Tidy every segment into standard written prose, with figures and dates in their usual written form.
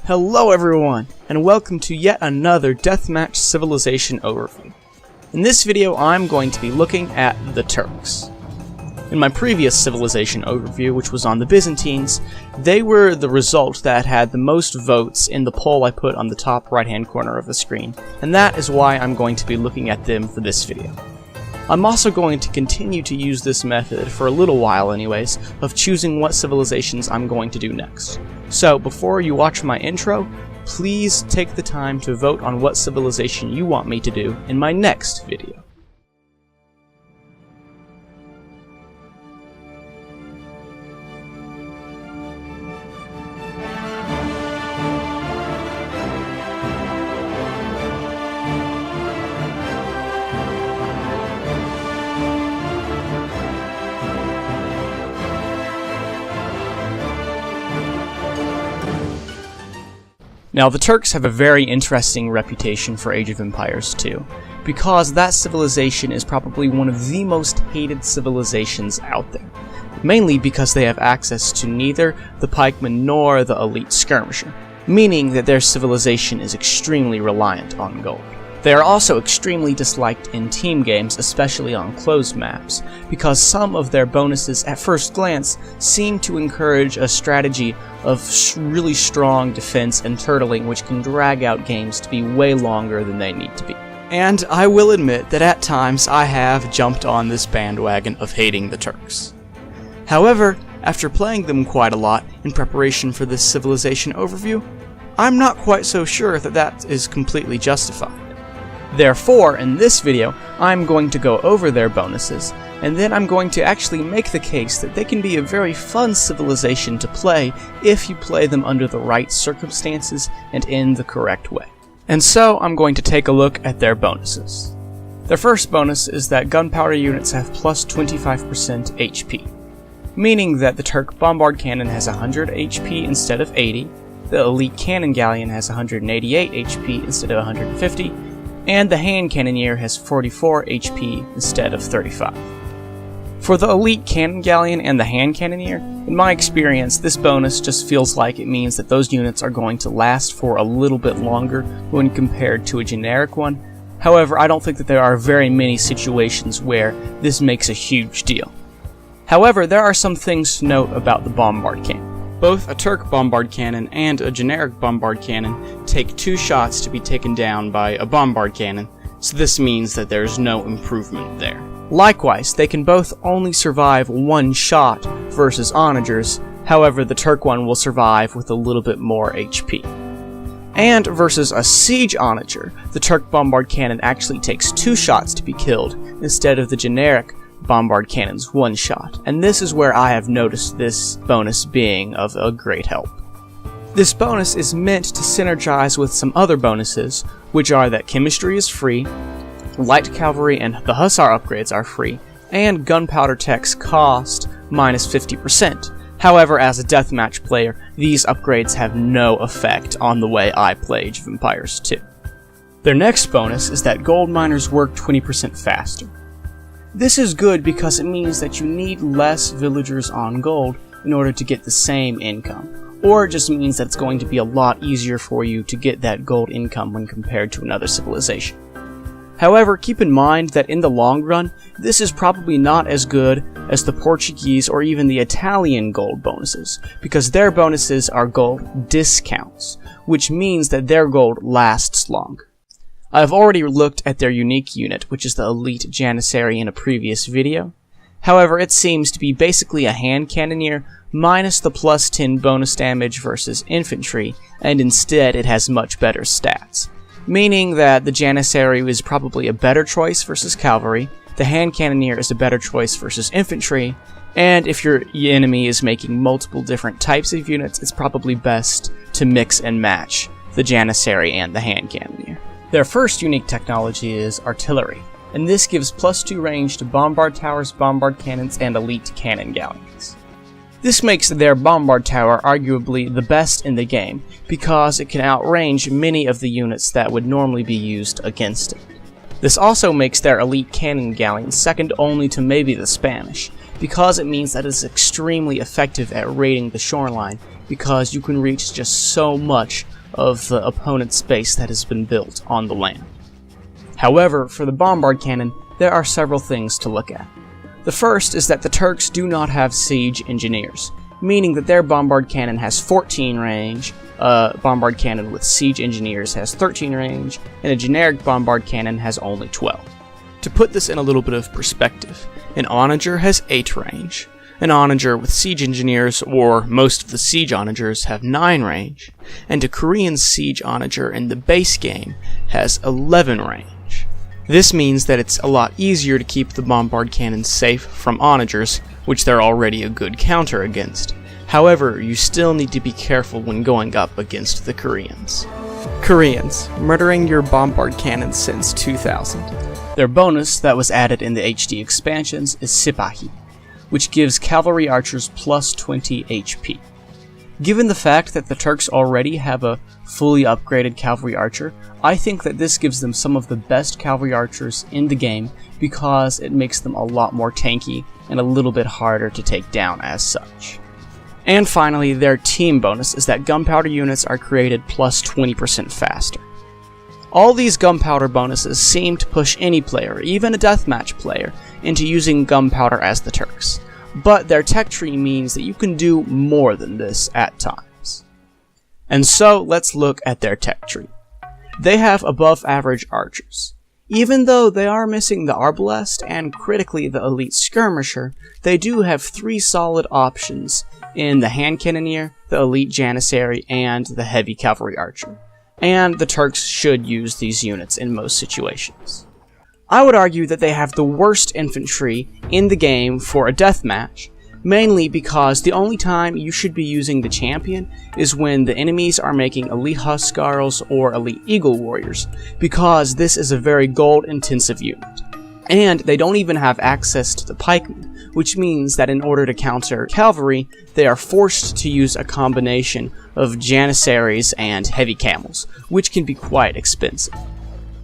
Hello everyone, and welcome to yet another Deathmatch Civilization overview. In this video I'm going to be looking at the Turks. In my previous Civilization overview, which was on the Byzantines, they were the result that had the most votes in the poll I put on the top right hand corner of the screen, and that is why I'm going to be looking at them for this video. I'm also going to continue to use this method for a little while anyways, of choosing what civilizations I'm going to do next. So before you watch my intro, please take the time to vote on what civilization you want me to do in my next video. Now, the Turks have a very interesting reputation for Age of Empires 2, because that civilization is probably one of the most hated civilizations out there, mainly because they have access to neither the pikeman nor the elite skirmisher, meaning that their civilization is extremely reliant on gold. They are also extremely disliked in team games, especially on closed maps, because some of their bonuses at first glance seem to encourage a strategy of really strong defense and turtling, which can drag out games to be way longer than they need to be. And I will admit that at times I have jumped on this bandwagon of hating the Turks. However, after playing them quite a lot in preparation for this civilization overview, I'm not quite so sure that that is completely justified. Therefore, in this video, I'm going to go over their bonuses, and then I'm going to actually make the case that they can be a very fun civilization to play if you play them under the right circumstances and in the correct way. And so, I'm going to take a look at their bonuses. Their first bonus is that Gunpowder Units have plus 25% HP, meaning that the Turk Bombard Cannon has 100 HP instead of 80, the Elite Cannon Galleon has 188 HP instead of 150, and the Hand Cannoneer has 44 HP instead of 35. For the Elite Cannon Galleon and the Hand Cannoneer, in my experience, this bonus just feels like it means that those units are going to last for a little bit longer when compared to a generic one. However, I don't think that there are very many situations where this makes a huge deal. However, there are some things to note about the Bombard Cannon. Both a Turk Bombard Cannon and a generic Bombard Cannon take 2 shots to be taken down by a Bombard Cannon, so this means that there's no improvement there. Likewise, they can both only survive 1 shot versus onagers, however the Turk one will survive with a little bit more HP. And versus a siege onager, the Turk Bombard Cannon actually takes 2 shots to be killed, instead of the generic Bombard Cannon's 1 shot, and this is where I have noticed this bonus being of a great help. This bonus is meant to synergize with some other bonuses, which are that chemistry is free, light cavalry and the Hussar upgrades are free, and Gunpowder Techs cost minus 50%. However, as a deathmatch player, these upgrades have no effect on the way I play Age of Empires 2. Their next bonus is that gold miners work 20% faster. This is good because it means that you need less villagers on gold in order to get the same income, or it just means that it's going to be a lot easier for you to get that gold income when compared to another civilization. However, keep in mind that in the long run, this is probably not as good as the Portuguese or even the Italian gold bonuses, because their bonuses are gold discounts, which means that their gold lasts longer. I have already looked at their unique unit, which is the Elite Janissary, in a previous video. However, it seems to be basically a Hand Cannoneer minus the plus 10 bonus damage versus infantry, and instead it has much better stats. Meaning that the Janissary is probably a better choice versus cavalry, the Hand Cannoneer is a better choice versus infantry, and if your enemy is making multiple different types of units, it's probably best to mix and match the Janissary and the Hand Cannoneer. Their first unique technology is Artilery, and this gives plus 2 range to bombard towers, bombard cannons, and elite cannon galleons. This makes their bombard tower arguably the best in the game, because it can outrange many of the units that would normally be used against it. This also makes their elite cannon galleon second only to maybe the Spanish, because it means that it's extremely effective at raiding the shoreline, because you can reach just so much of the opponent's base that has been built on the land. However, for the bombard cannon, there are several things to look at. The first is that the Turks do not have siege engineers, meaning that their bombard cannon has 14 range, a bombard cannon with siege engineers has 13 range, and a generic bombard cannon has only 12. To put this in a little bit of perspective, an onager has 8 range, an onager with siege engineers, or most of the siege onagers, have 9 range, and a Korean siege onager in the base game has 11 range. This means that it's a lot easier to keep the bombard cannons safe from onagers, which they're already a good counter against. However, you still need to be careful when going up against the Koreans. Koreans, murdering your bombard cannons since 2000. Their bonus that was added in the HD expansions is Sipahi, which gives cavalry archers plus 20 HP. Given the fact that the Turks already have a fully upgraded cavalry archer, I think that this gives them some of the best cavalry archers in the game because it makes them a lot more tanky and a little bit harder to take down as such. And finally, their team bonus is that gunpowder units are created plus 20% faster. All these gunpowder bonuses seem to push any player, even a deathmatch player, into using gunpowder as the Turks. But their tech tree means that you can do more than this at times. And so, let's look at their tech tree. They have above average archers. Even though they are missing the arbalest and critically the elite skirmisher, they do have 3 solid options in the hand cannoneer, the elite janissary, and the heavy cavalry archer. And the Turks should use these units in most situations. I would argue that they have the worst infantry in the game for a deathmatch, mainly because the only time you should be using the champion is when the enemies are making elite Hussars or elite eagle warriors, because this is a very gold intensive unit. And they don't even have access to the pikemen, which means that in order to counter cavalry, they are forced to use a combination of janissaries and heavy camels, which can be quite expensive.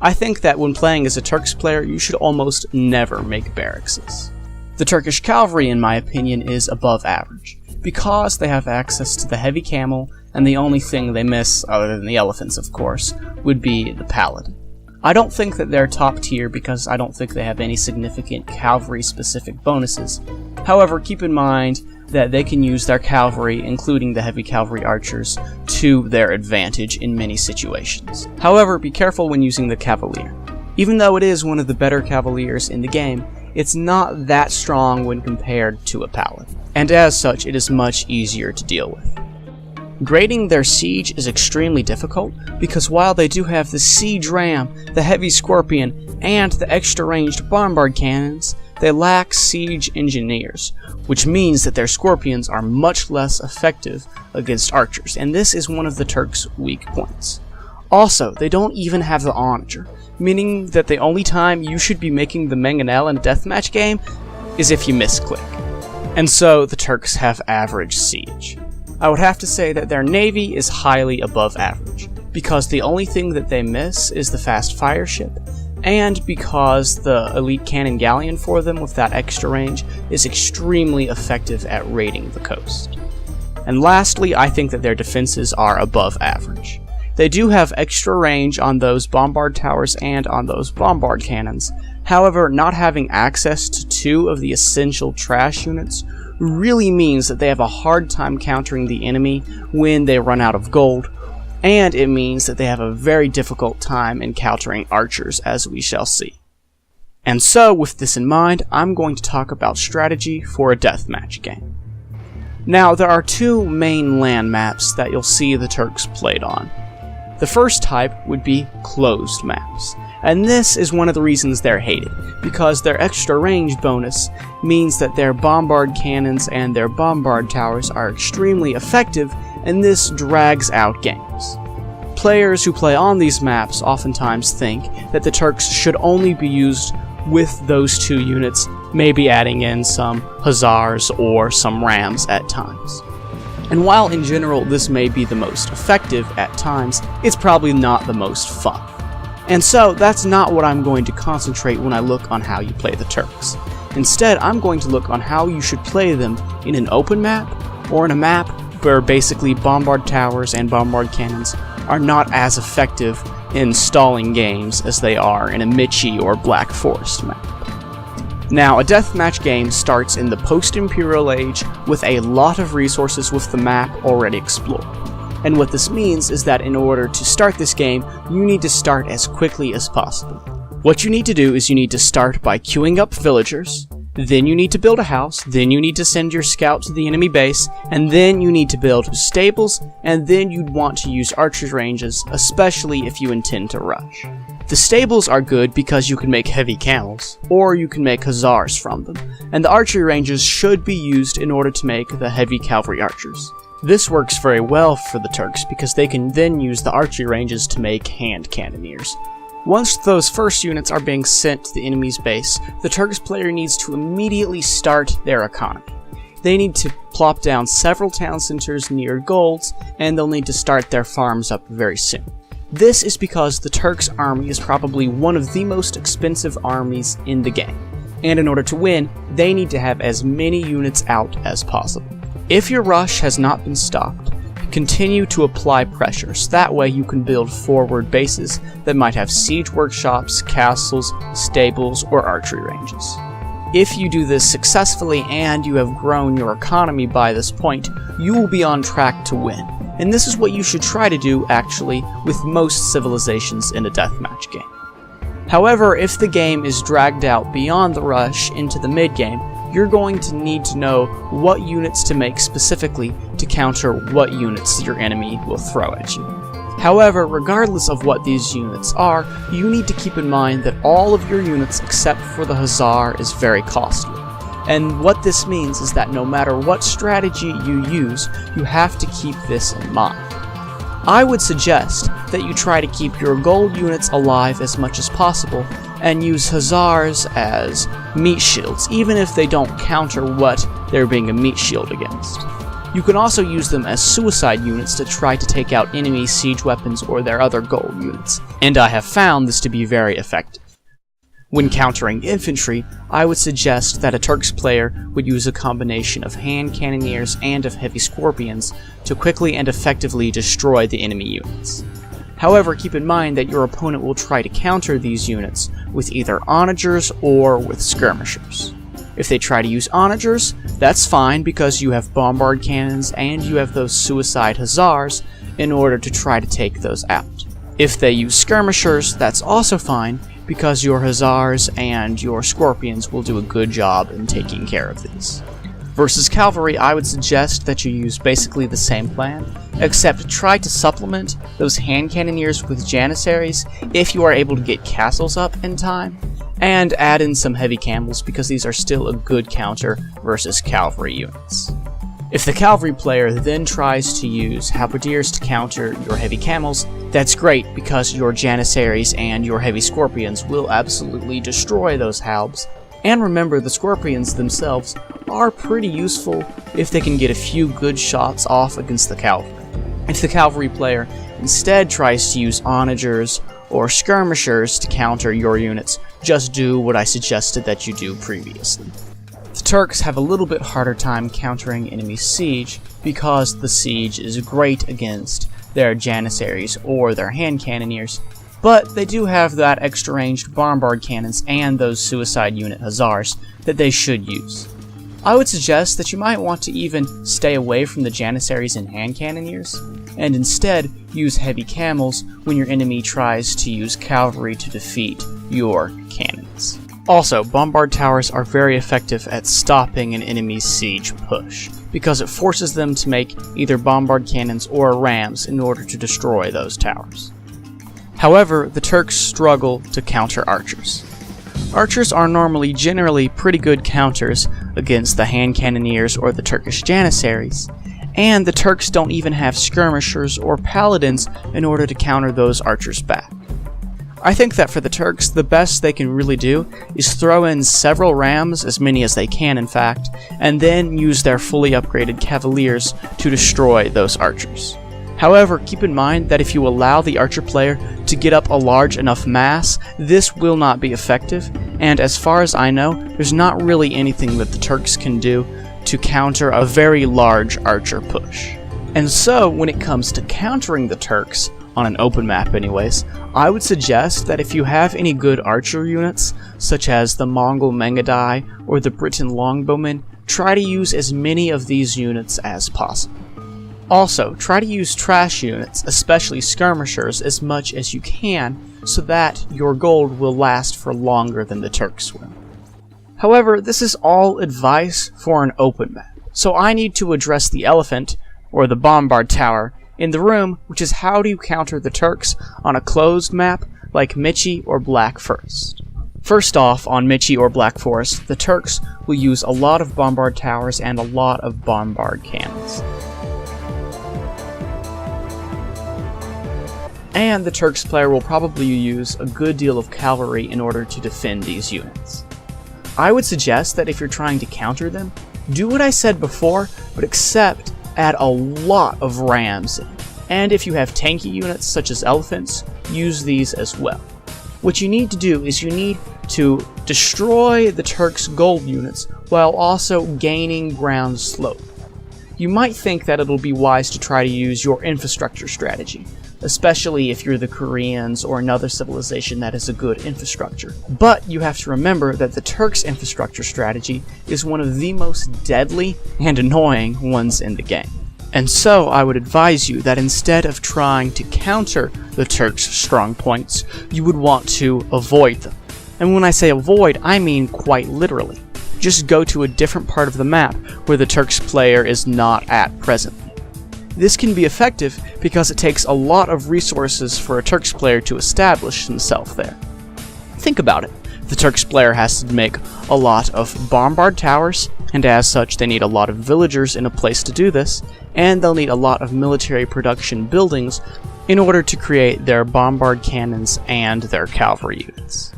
I think that when playing as a Turks player, you should almost never make barracks. The Turkish cavalry, in my opinion, is above average, because they have access to the heavy camel, and the only thing they miss, other than the elephants of course, would be the paladin. I don't think that they're top tier because I don't think they have any significant cavalry specific bonuses. However, keep in mind that they can use their cavalry, including the heavy cavalry archers, to their advantage in many situations. However, be careful when using the cavalier. Even though it is one of the better cavaliers in the game, it's not that strong when compared to a paladin, and as such it is much easier to deal with. Grading their siege is extremely difficult because while they do have the siege ram, the heavy scorpion, and the extra ranged bombard cannons, they lack siege engineers, which means that their scorpions are much less effective against archers, and this is one of the Turks' weak points. Also, they don't even have the onager, meaning that the only time you should be making the mangonel in a deathmatch game is if you misclick. And so the Turks have average siege. I would have to say that their navy is highly above average, because the only thing that they miss is the fast fire ship, and because the elite cannon Galleon for them with that extra range is extremely effective at raiding the coast. And lastly, I think that their defenses are above average. They do have extra range on those bombard towers and on those bombard cannons. However, not having access to 2 of the essential trash units really means that they have a hard time countering the enemy when they run out of gold, and it means that they have a very difficult time encountering archers, as we shall see. And so, with this in mind, I'm going to talk about strategy for a deathmatch game. Now, there are 2 main land maps that you'll see the Turks played on. The first type would be closed maps, and this is one of the reasons they're hated, because their extra range bonus means that their bombard cannons and their bombard towers are extremely effective, and this drags out games. Players who play on these maps oftentimes think that the Turks should only be used with those 2 units, maybe adding in some Hussars or some Rams at times. And while in general this may be the most effective at times, it's probably not the most fun. And so that's not what I'm going to concentrate when I look on how you play the Turks. Instead, I'm going to look on how you should play them in an open map, or in a map where basically bombard towers and bombard cannons are not as effective in stalling games as they are in a Michi or Black Forest map. Now, a deathmatch game starts in the post-Imperial Age with a lot of resources with the map already explored. And what this means is that in order to start this game, you need to start as quickly as possible. What you need to do is you need to start by queuing up villagers, then you need to build a house, then you need to send your scout to the enemy base, and then you need to build stables, and then you'd want to use archery ranges, especially if you intend to rush. The stables are good because you can make heavy camels, or you can make hussars from them, and the archery ranges should be used in order to make the heavy cavalry archers. This works very well for the Turks because they can then use the archery ranges to make hand cannoneers. Once those first units are being sent to the enemy's base, the Turks player needs to immediately start their economy. They need to plop down several town centers near golds, and they'll need to start their farms up very soon. This is because the Turks' army is probably one of the most expensive armies in the game, and in order to win, they need to have as many units out as possible. If your rush has not been stopped, continue to apply pressure, so that way you can build forward bases that might have siege workshops, castles, stables, or archery ranges. If you do this successfully and you have grown your economy by this point, you will be on track to win. And this is what you should try to do, actually, with most civilizations in a deathmatch game. However, if the game is dragged out beyond the rush into the mid-game, you're going to need to know what units to make specifically to counter what units your enemy will throw at you. However, regardless of what these units are, you need to keep in mind that all of your units except for the Hussar is very costly. And what this means is that no matter what strategy you use, you have to keep this in mind. I would suggest that you try to keep your gold units alive as much as possible, and use Hussars as meat shields, even if they don't counter what they're being a meat shield against. You can also use them as suicide units to try to take out enemy siege weapons or their other gold units, and I have found this to be very effective. When countering infantry, I would suggest that a Turks player would use a combination of hand cannoneers and of heavy scorpions to quickly and effectively destroy the enemy units. However, keep in mind that your opponent will try to counter these units with either onagers or with skirmishers. If they try to use onagers, that's fine because you have bombard cannons and you have those suicide hussars in order to try to take those out. If they use skirmishers, that's also fine because your hussars and your scorpions will do a good job in taking care of these. Versus cavalry, I would suggest that you use basically the same plan, except try to supplement those hand cannoneers with Janissaries if you are able to get castles up in time, and add in some heavy camels because these are still a good counter versus cavalry units. If the cavalry player then tries to use halberdiers to counter your heavy camels, that's great because your Janissaries and your heavy scorpions will absolutely destroy those halbs. And remember, the scorpions themselves are pretty useful if they can get a few good shots off against the cavalry. If the cavalry player instead tries to use onagers or skirmishers to counter your units, just do what I suggested that you do previously. The Turks have a little bit harder time countering enemy siege because the siege is great against their Janissaries or their hand cannoneers, but they do have that extra ranged bombard cannons and those suicide unit hussars that they should use. I would suggest that you might want to even stay away from the Janissaries and hand cannoneers, and instead use heavy camels when your enemy tries to use cavalry to defeat your cannons. Also, bombard towers are very effective at stopping an enemy's siege push, because it forces them to make either bombard cannons or rams in order to destroy those towers. However, the Turks struggle to counter archers. Archers are generally pretty good counters against the hand cannoneers or the Turkish Janissaries, and the Turks don't even have skirmishers or paladins in order to counter those archers back. I think that for the Turks, the best they can really do is throw in several rams, as many as they can in fact, and then use their fully upgraded cavaliers to destroy those archers. However, keep in mind that if you allow the archer player to get up a large enough mass, this will not be effective, and as far as I know, there's not really anything that the Turks can do to counter a very large archer push. And so, when it comes to countering the Turks, on an open map anyways, I would suggest that if you have any good archer units, such as the Mongol Mengadai or the Briton Longbowmen, try to use as many of these units as possible. Also, try to use trash units, especially skirmishers, as much as you can, so that your gold will last for longer than the Turks will. However, this is all advice for an open map, so I need to address the elephant, or the bombard tower, in the room, which is how do you counter the Turks on a closed map like Michi or Black Forest. First off, on Michi or Black Forest, the Turks will use a lot of bombard towers and a lot of bombard cannons. And the Turks player will probably use a good deal of cavalry in order to defend these units. I would suggest that if you're trying to counter them, do what I said before, but except add a lot of rams in. And if you have tanky units such as elephants, use these as well. What you need to do is you need to destroy the Turks' gold units while also gaining ground slope. You might think that it'll be wise to try to use your infrastructure strategy, especially if you're the Koreans or another civilization that has a good infrastructure. But you have to remember that the Turks' infrastructure strategy is one of the most deadly and annoying ones in the game. And so I would advise you that instead of trying to counter the Turks' strong points, you would want to avoid them. And when I say avoid, I mean quite literally. Just go to a different part of the map where the Turks player is not at presently. This can be effective because it takes a lot of resources for a Turks player to establish himself there. Think about it. The Turks player has to make a lot of bombard towers, and as such they need a lot of villagers in a place to do this, and they'll need a lot of military production buildings in order to create their bombard cannons and their cavalry units.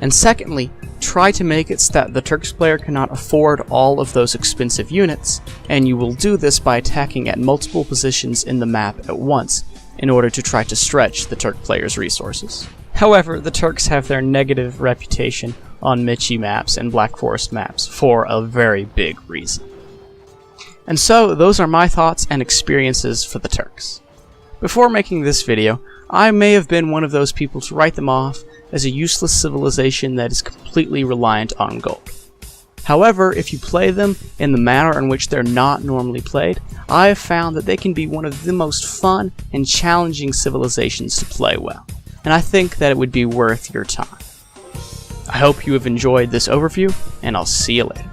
And secondly, try to make it so that the Turks player cannot afford all of those expensive units, and you will do this by attacking at multiple positions in the map at once in order to try to stretch the Turk player's resources. However, the Turks have their negative reputation on Michi maps and Black Forest maps for a very big reason. And so, those are my thoughts and experiences for the Turks. Before making this video, I may have been one of those people to write them off as a useless civilization that is completely reliant on gold. However, if you play them in the manner in which they're not normally played, I have found that they can be one of the most fun and challenging civilizations to play well, and I think that it would be worth your time. I hope you have enjoyed this overview, and I'll see you later.